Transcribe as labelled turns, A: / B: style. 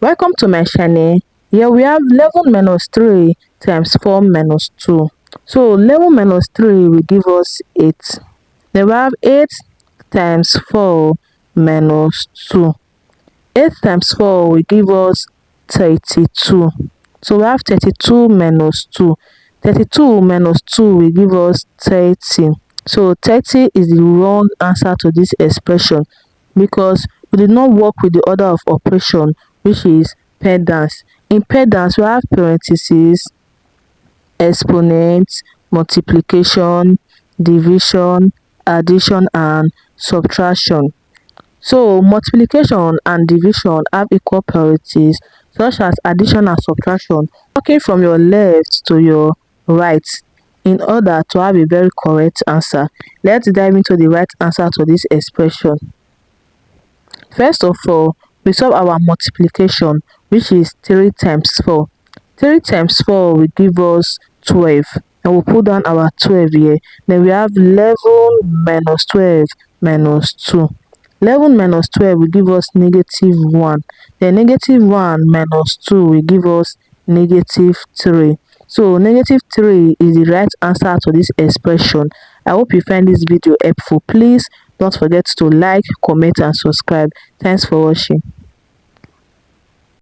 A: Welcome to my channel. Here we have 11 minus 3 times 4 minus 2. So 11 minus 3 will give us 8. Then we have 8 times 4 minus 2. 8 times 4 will give us 32. So we have 32 minus 2. 32 minus 2 will give us 30. So 30 is the wrong answer to this expression because we did not work with the order of operation, which is PEMDAS. In PEMDAS, we have parentheses, exponents, multiplication, division, addition, and subtraction. So multiplication and division have equal priorities, such as addition and subtraction, working from your left to your right in order to have a very correct answer. Let's dive into the right answer to this expression. First of all, we solve our multiplication, which is 3 times 4. 3 times 4 will give us 12. And we'll put down our 12 here. Then we have 11 minus 12 minus 2. 11 minus 12 will give us negative 1. Then negative 1 minus 2 will give us negative 3. So negative 3 is the right answer to this expression. I hope you find this video helpful. Please don't forget to like, comment, and subscribe. Thanks for watching.